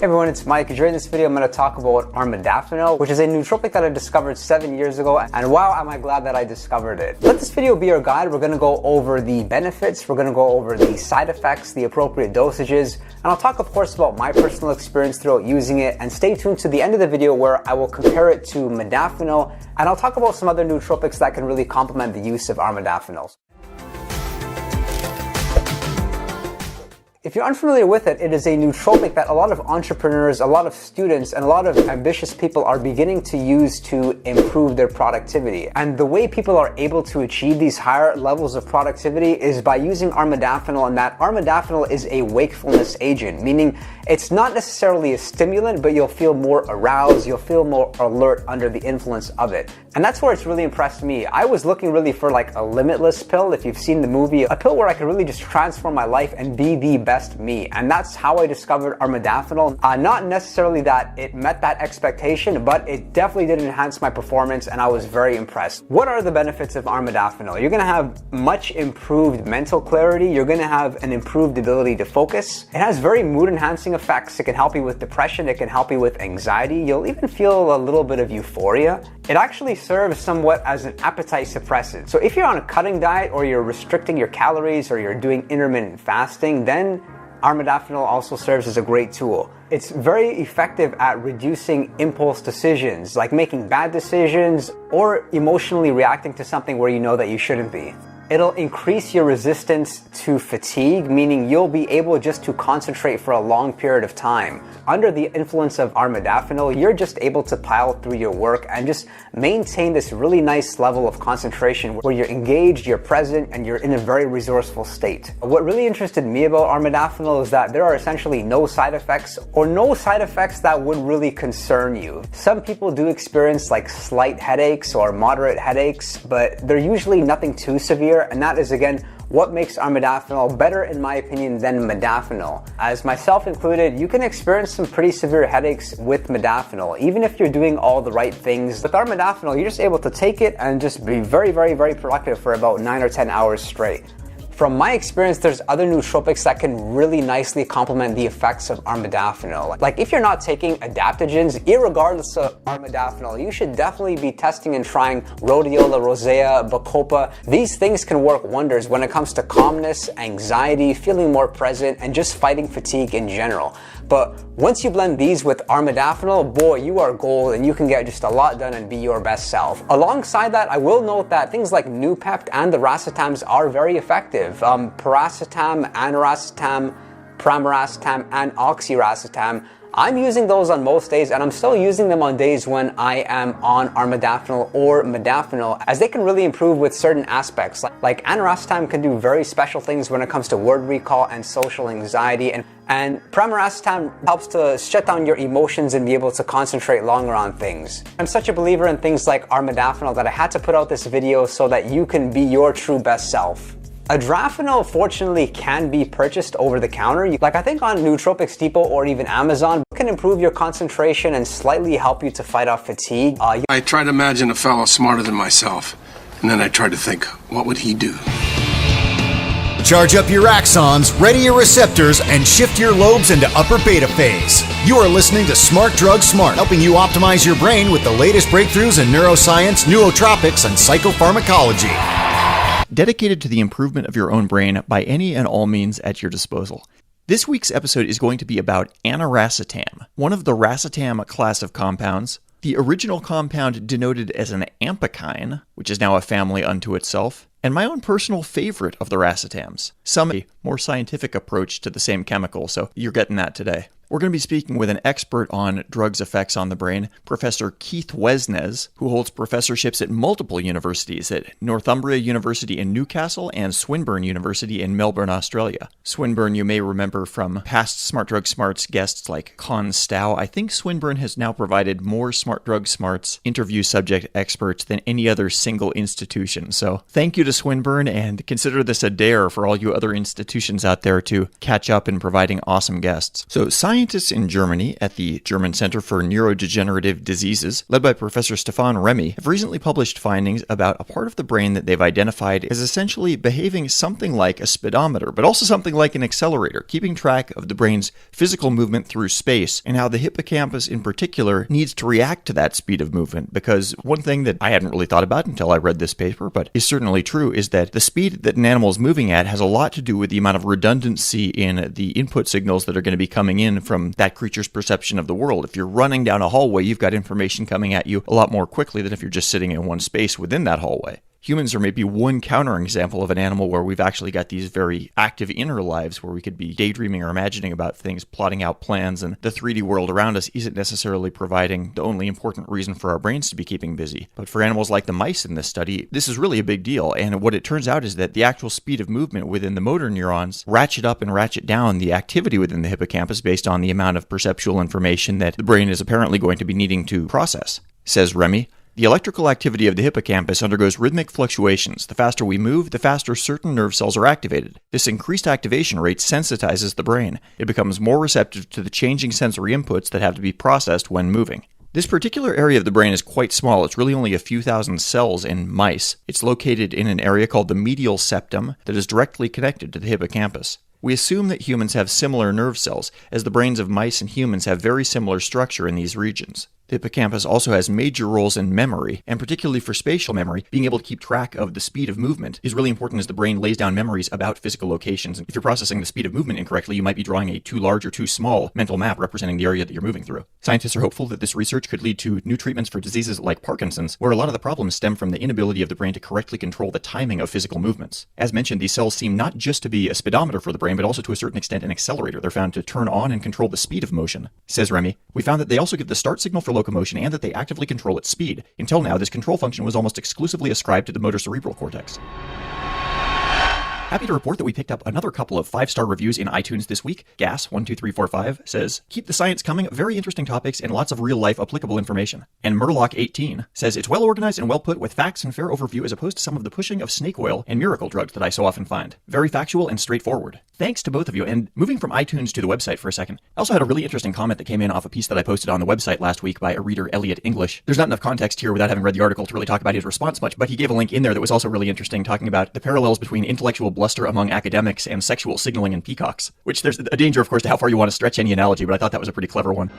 everyone, it's Mike. During this video, I'm going to talk about Armodafinil, which is a nootropic that I discovered 7 years ago, and wow, am I glad that I discovered it. Let this video be our guide. We're going to go over the benefits, we're going to go over the side effects, the appropriate dosages, and I'll talk, of course, about my personal experience throughout using it, and stay tuned to the end of the video where I will compare it to modafinil, and I'll talk about some other nootropics that can really complement the use of Armodafinil. If you're unfamiliar with it, it is a nootropic that a lot of entrepreneurs, a lot of students, and a lot of ambitious people are beginning to use to improve their productivity. And the way people are able to achieve these higher levels of productivity is by using Armodafinil, and that Armodafinil is a wakefulness agent, meaning it's not necessarily a stimulant, but you'll feel more aroused, you'll feel more alert under the influence of it. And that's where it's really impressed me. I was looking really for like a limitless pill, if you've seen the movie, a pill where I could really just transform my life and be the best me. And that's how I discovered Armodafinil. Not necessarily that it met that expectation, but it definitely did enhance my performance, and I was very impressed. What are the benefits of Armodafinil? You're gonna have much improved mental clarity. You're gonna have an improved ability to focus. It has very mood enhancing effects. It can help you with depression. It can help you with anxiety. You'll even feel a little bit of euphoria. It actually serves somewhat as an appetite suppressant. So if you're on a cutting diet, or you're restricting your calories, or you're doing intermittent fasting, then Armodafinil also serves as a great tool. It's very effective at reducing impulse decisions, like making bad decisions or emotionally reacting to something where you know that you shouldn't be. It'll increase your resistance to fatigue, meaning you'll be able just to concentrate for a long period of time. Under the influence of Armodafinil, you're just able to pile through your work and just maintain this really nice level of concentration where you're engaged, you're present, and you're in a very resourceful state. What really interested me about Armodafinil is that there are essentially no side effects, or no side effects that would really concern you. Some people do experience like slight headaches or moderate headaches, but they're usually nothing too severe. And that is, again, what makes Armodafinil better, in my opinion, than modafinil. As myself included, you can experience some pretty severe headaches with modafinil, even if you're doing all the right things. With Armodafinil, you're just able to take it and just be very, very, very productive for about 9 or 10 hours straight. From my experience, there's other nootropics that can really nicely complement the effects of Armodafinil. Like if you're not taking adaptogens, irregardless of Armodafinil, you should definitely be testing and trying rhodiola rosea, Bacopa. These things can work wonders when it comes to calmness, anxiety, feeling more present, and just fighting fatigue in general. But once you blend these with Armodafinil, boy, you are gold, and you can get just a lot done and be your best self. Alongside that, I will note that things like Noopept and the racetams are very effective. Piracetam, Aniracetam, Pramiracetam, and oxiracetam. I'm using those on most days, and I'm still using them on days when I am on Armodafinil or modafinil, as they can really improve with certain aspects. Like Aniracetam can do very special things when it comes to word recall and social anxiety, and Pramiracetam helps to shut down your emotions and be able to concentrate longer on things. I'm such a believer in things like Armodafinil that I had to put out this video so that you can be your true best self. Adrafinil, fortunately, can be purchased over the counter. Like I think on Nootropics Depot or even Amazon, it can improve your concentration and slightly help you to fight off fatigue. I try to imagine a fellow smarter than myself, and then I try to think, what would he do? Charge up your axons, ready your receptors, and shift your lobes into upper beta phase. You are listening to Smart Drug Smart, helping you optimize your brain with the latest breakthroughs in neuroscience, nootropics, and psychopharmacology. Dedicated to the improvement of your own brain by any and all means at your disposal. This week's episode is going to be about aniracetam, one of the racetam class of compounds. The original compound denoted as an ampakine, which is now a family unto itself, and my own personal favorite of the racetams. Some a more scientific approach to the same chemical, so you're getting that today. We're going to be speaking with an expert on drugs' effects on the brain, Professor Keith Wesnes, who holds professorships at multiple universities at Northumbria University in Newcastle and Swinburne University in Melbourne, Australia. Swinburne you may remember from past Smart Drug Smarts guests like Con Stow. I think Swinburne has now provided more Smart Drug Smarts interview subject experts than any other single institution. So thank you to Swinburne, and consider this a dare for all you other institutions out there to catch up in providing awesome guests. So science Scientists in Germany at the German Center for Neurodegenerative Diseases, led by Professor Stefan Remy, have recently published findings about a part of the brain that they've identified as essentially behaving something like a speedometer, but also something like an accelerator, keeping track of the brain's physical movement through space, and how the hippocampus in particular needs to react to that speed of movement. Because one thing that I hadn't really thought about until I read this paper, but is certainly true, is that the speed that an animal is moving at has a lot to do with the amount of redundancy in the input signals that are going to be coming in from that creature's perception of the world. If you're running down a hallway, you've got information coming at you a lot more quickly than if you're just sitting in one space within that hallway. Humans are maybe one counterexample of an animal where we've actually got these very active inner lives where we could be daydreaming or imagining about things, plotting out plans, and the 3D world around us isn't necessarily providing the only important reason for our brains to be keeping busy. But for animals like the mice in this study, this is really a big deal, and what it turns out is that the actual speed of movement within the motor neurons ratchet up and ratchet down the activity within the hippocampus based on the amount of perceptual information that the brain is apparently going to be needing to process. Says Remy, the electrical activity of the hippocampus undergoes rhythmic fluctuations. The faster we move, the faster certain nerve cells are activated. This increased activation rate sensitizes the brain. It becomes more receptive to the changing sensory inputs that have to be processed when moving. This particular area of the brain is quite small. It's really only a few thousand cells in mice. It's located in an area called the medial septum that is directly connected to the hippocampus. We assume that humans have similar nerve cells, as the brains of mice and humans have very similar structure in these regions. The hippocampus also has major roles in memory, and particularly for spatial memory, being able to keep track of the speed of movement is really important as the brain lays down memories about physical locations. And if you're processing the speed of movement incorrectly, you might be drawing a too large or too small mental map representing the area that you're moving through. Scientists are hopeful that this research could lead to new treatments for diseases like Parkinson's, where a lot of the problems stem from the inability of the brain to correctly control the timing of physical movements. As mentioned, these cells seem not just to be a speedometer for the brain, but also to a certain extent an accelerator. They're found to turn on and control the speed of motion. Says Remy, we found that they also give the start signal for locomotion and that they actively control its speed. Until now, this control function was almost exclusively ascribed to the motor cerebral cortex. Happy to report that we picked up another couple of 5-star reviews in iTunes this week. Gas12345 says, keep the science coming, very interesting topics and lots of real-life applicable information. And Murloc18 says, it's well organized and well put with facts and fair overview as opposed to some of the pushing of snake oil and miracle drugs that I so often find. Very factual and straightforward. Thanks to both of you. And moving from iTunes to the website for a second, I also had a really interesting comment that came in off a piece that I posted on the website last week by a reader, Elliot English. There's not enough context here without having read the article to really talk about his response much, but he gave a link in there that was also really interesting, talking about the parallels between intellectual bluster among academics and sexual signaling in peacocks, which there's a danger, of course, to how far you want to stretch any analogy, but I thought that was a pretty clever one.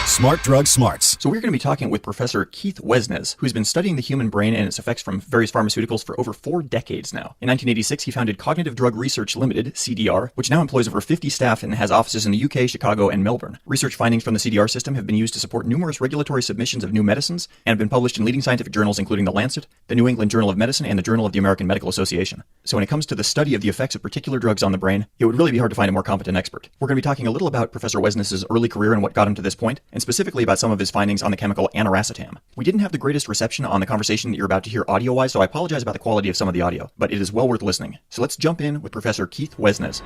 Smart Drug Smarts. So we're going to be talking with Professor Keith Wesnes, who's been studying the human brain and its effects from various pharmaceuticals for over 4 decades now. In 1986, he founded Cognitive Drug Research Limited, CDR, which now employs over 50 staff and has offices in the UK, Chicago, and Melbourne. Research findings from the CDR system have been used to support numerous regulatory submissions of new medicines and have been published in leading scientific journals including The Lancet, the New England Journal of Medicine, and the Journal of the American Medical Association. So when it comes to the study of the effects of particular drugs on the brain, it would really be hard to find a more competent expert. We're going to be talking a little about Professor Wesnes' early career and what got him to this point, and specifically about some of his findings on the chemical aniracetam. We didn't have the greatest reception on the conversation that you're about to hear audio-wise, so I apologize about the quality of some of the audio, but it is well worth listening. So let's jump in with Professor Keith Wesnes.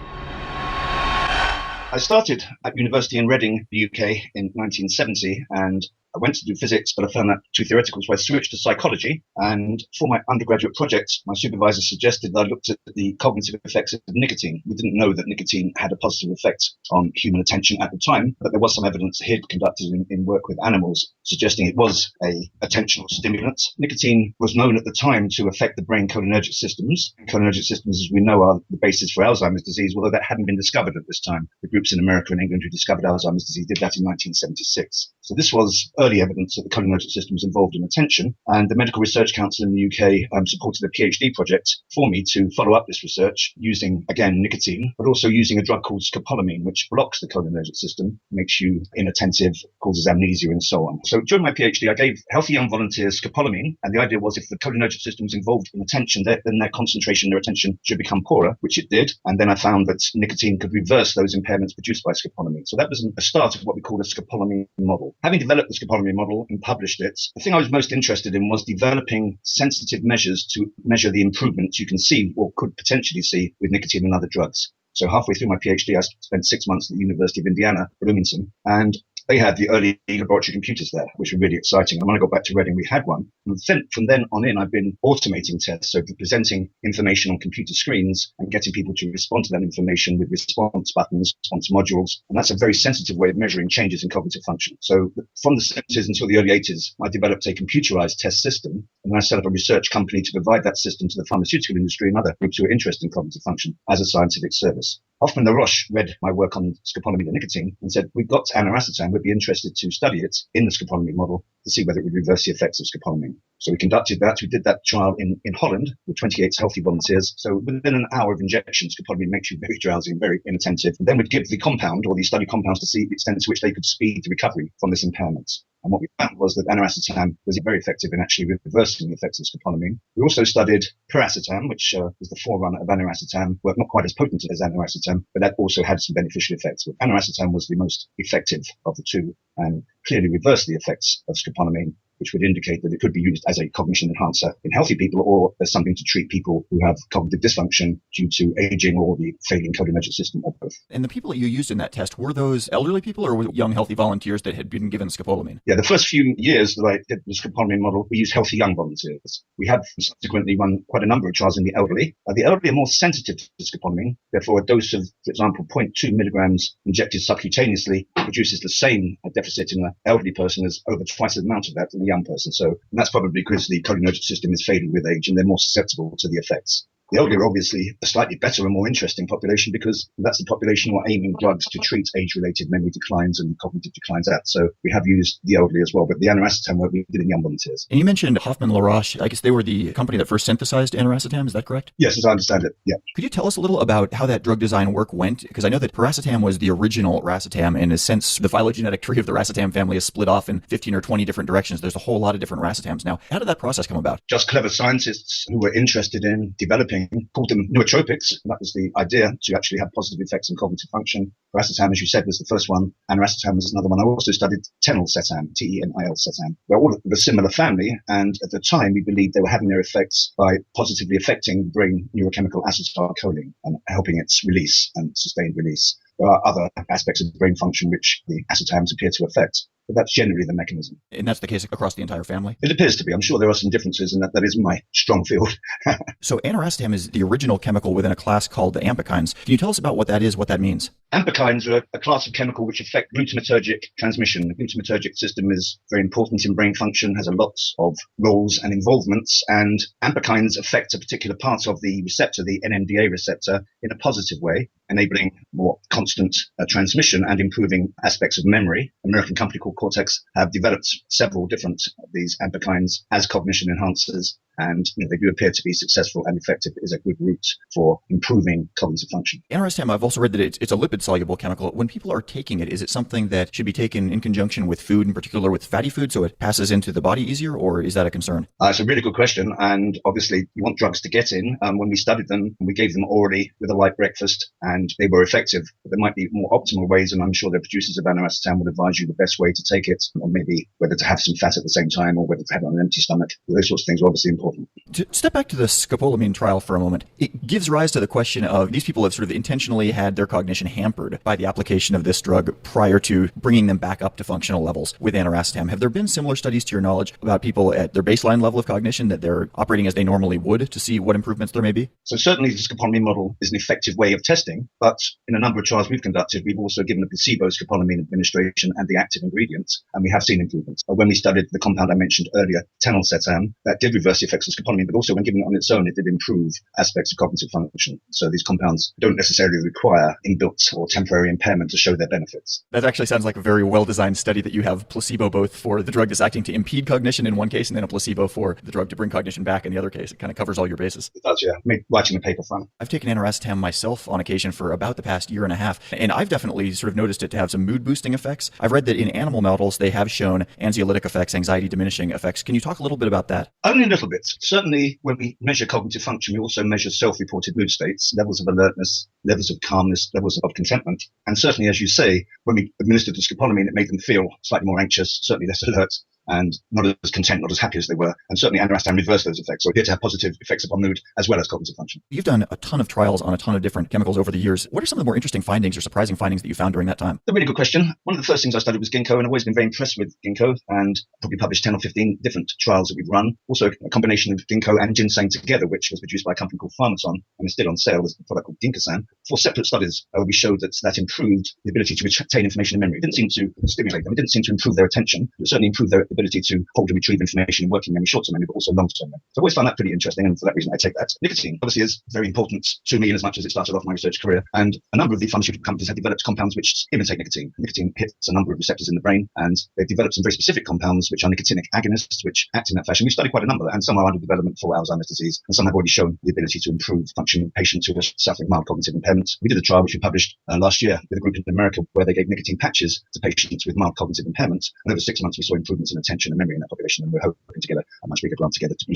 I started at university in Reading, the UK, in 1970, and I went to do physics, but I found that too theoretical, so I switched to psychology. And for my undergraduate project, my supervisor suggested that I looked at the cognitive effects of nicotine. We didn't know that nicotine had a positive effect on human attention at the time, but there was some evidence he'd conducted in work with animals suggesting it was a attentional stimulant. Nicotine was known at the time to affect the brain cholinergic systems. Cholinergic systems, as we know, are the basis for Alzheimer's disease, although that hadn't been discovered at this time. The groups in America and England who discovered Alzheimer's disease did that in 1976. So this was early evidence that the cholinergic system was involved in attention, and the Medical Research Council in the UK supported a PhD project for me to follow up this research using, again, nicotine, but also using a drug called scopolamine, which blocks the cholinergic system, makes you inattentive, causes amnesia, and so on. So during my PhD, I gave healthy young volunteers scopolamine, and the idea was if the cholinergic system was involved in attention, then their concentration, their attention should become poorer, which it did, and then I found that nicotine could reverse those impairments produced by scopolamine. So that was a start of what we call a scopolamine model. Having developed the scopolamine model and published it, the thing I was most interested in was developing sensitive measures to measure the improvements you can see or could potentially see with nicotine and other drugs. So halfway through my PhD, I spent 6 months at the University of Indiana, Bloomington, and they had the early laboratory computers there, which were really exciting. And when I got back to Reading, we had one. And from then on in, I've been automating tests, so presenting information on computer screens and getting people to respond to that information with response buttons, response modules. And that's a very sensitive way of measuring changes in cognitive function. So from the 70s until the early 80s, I developed a computerized test system. And I set up a research company to provide that system to the pharmaceutical industry and other groups who are interested in cognitive function as a scientific service. Hoffman LaRoche read my work on scopolamine and nicotine and said, we've got aniracetam, we'd be interested to study it in the scopolamine model to see whether it would reverse the effects of scopolamine. So we conducted that. We did that trial in Holland with 28 healthy volunteers. So within an hour of injection, scopolamine makes you very drowsy and very inattentive. And then we'd give the compound or the study compounds to see the extent to which they could speed the recovery from this impairment. And what we found was that aniracetam was very effective in actually reversing the effects of scopolamine. We also studied piracetam, which is the forerunner of aniracetam, well, not quite as potent as aniracetam, but that also had some beneficial effects. But aniracetam was the most effective of the two and clearly reversed the effects of scopolamine, which would indicate that it could be used as a cognition enhancer in healthy people or as something to treat people who have cognitive dysfunction due to aging or the failing cholinergic system or both. And the people that you used in that test, were those elderly people or were young, healthy volunteers that had been given scopolamine? Yeah, the first few years that I did the scopolamine model, we used healthy young volunteers. We have subsequently run quite a number of trials in the elderly. The elderly are more sensitive to scopolamine. Therefore, a dose of, for example, 0.2 milligrams injected subcutaneously produces the same deficit in an elderly person as over twice the amount of that in a young person. So and that's probably because the cholinergic system is failing with age and they're more susceptible to the effects. The elderly are obviously a slightly better and more interesting population because that's the population we're aiming drugs to treat age-related memory declines and cognitive declines at. So we have used the elderly as well, but the aniracetam work we did in young volunteers. And you mentioned Hoffman LaRoche. I guess they were the company that first synthesized aniracetam. Is that correct? Yes, as I understand it, yeah. Could you tell us a little about how that drug design work went? Because I know that piracetam was the original racetam, and since the phylogenetic tree of the racetam family is split off in 15 or 20 different directions, there's a whole lot of different racetams now. How did that process come about? Just clever scientists who were interested in developing, called them nootropics. That was the idea, to actually have positive effects on cognitive function. Piracetam, as you said, was the first one. Aniracetam was another one. I also studied tenilcetam, Tenilcetam. They're all of a similar family, and at the time we believed they were having their effects by positively affecting brain neurochemical acetylcholine and helping its release and sustained release. There are other aspects of brain function which the acetams appear to affect, but that's generally the mechanism. And that's the case across the entire family? It appears to be. I'm sure there are some differences, and that is my strong field. So aniracetam is the original chemical within a class called the Ampakines. Can you tell us about what that is, what that means? Ampakines are a class of chemical which affect glutamatergic transmission. The glutamatergic system is very important in brain function, has a lot of roles and involvements, and Ampakines affect a particular part of the receptor, the NMDA receptor, in a positive way, enabling more constant transmission and improving aspects of memory. An American company called Cortex have developed several different of these Ampakines as cognition enhancers, and they do appear to be successful and effective. It is a good route for improving cognitive function. Aniracetam, I've also read that it's a lipid-soluble chemical. When people are taking it, is it something that should be taken in conjunction with food, in particular with fatty food, so it passes into the body easier, or is that a concern? It's a really good question, and obviously you want drugs to get in. When we studied them, we gave them orally with a light breakfast, and they were effective. But there might be more optimal ways, and I'm sure the producers of aniracetam would advise you the best way to take it, or maybe whether to have some fat at the same time or whether to have it on an empty stomach. Those sorts of things are obviously important. To step back to the scopolamine trial for a moment, it gives rise to the question of these people have sort of intentionally had their cognition hampered by the application of this drug prior to bringing them back up to functional levels with aniracetam. Have there been similar studies, to your knowledge, about people at their baseline level of cognition that they're operating as they normally would to see what improvements there may be? So certainly the scopolamine model is an effective way of testing, but in a number of trials we've conducted, we've also given a placebo scopolamine administration and the active ingredient, and we have seen improvements. When we studied the compound I mentioned earlier, tenilcetam, that did reverse the effects of scopolamine, but also when given it on its own, it did improve aspects of cognitive function. So these compounds don't necessarily require inbuilt or temporary impairment to show their benefits. That actually sounds like a very well-designed study, that you have placebo both for the drug that's acting to impede cognition in one case and then a placebo for the drug to bring cognition back in the other case. It kind of covers all your bases. It does, yeah. Made writing the paper fun. I've taken aniracetam myself on occasion for about the past year and a half, and I've definitely sort of noticed it to have some mood-boosting effects. I've read that in animal models, they have shown anxiolytic effects, anxiety-diminishing effects. Can you talk a little bit about that? Only a little bit. Certainly, when we measure cognitive function, we also measure self-reported mood states, levels of alertness, levels of calmness, levels of contentment. And certainly, as you say, when we administered the scopolamine, it made them feel slightly more anxious, certainly less alert. and not as content, not as happy as they were. And certainly aniracetam reversed those effects. So it appeared to have positive effects upon mood as well as cognitive function. You've done a ton of trials on a ton of different chemicals over the years. What are some of the more interesting findings or surprising findings that you found during that time? A really good question. One of the first things I studied was ginkgo, and I've always been very impressed with ginkgo, and probably published 10 or 15 different trials that we've run. Also a combination of ginkgo and ginseng together, which was produced by a company called Pharmaton and is still on sale as a product called Ginkasan. 4 separate studies we showed that improved the ability to retain information in memory. It didn't seem to stimulate them. It didn't seem to improve their attention. It certainly improved their ability to hold and retrieve information in working memory, short-term memory, but also long-term memory. So I've always found that pretty interesting, and for that reason I take that. Nicotine obviously is very important to me in as much as it started off my research career, and a number of the pharmaceutical companies have developed compounds which imitate nicotine. Nicotine hits a number of receptors in the brain, and they've developed some very specific compounds which are nicotinic agonists, which act in that fashion. We've studied quite a number, and some are under development for Alzheimer's disease, and some have already shown the ability to improve function in patients who are suffering mild cognitive impairment. We did a trial which we published last year with a group in America where they gave nicotine patches to patients with mild cognitive impairment, and over 6 months we saw improvements in attention and memory in that population, and we're hoping to get a much bigger grant together to use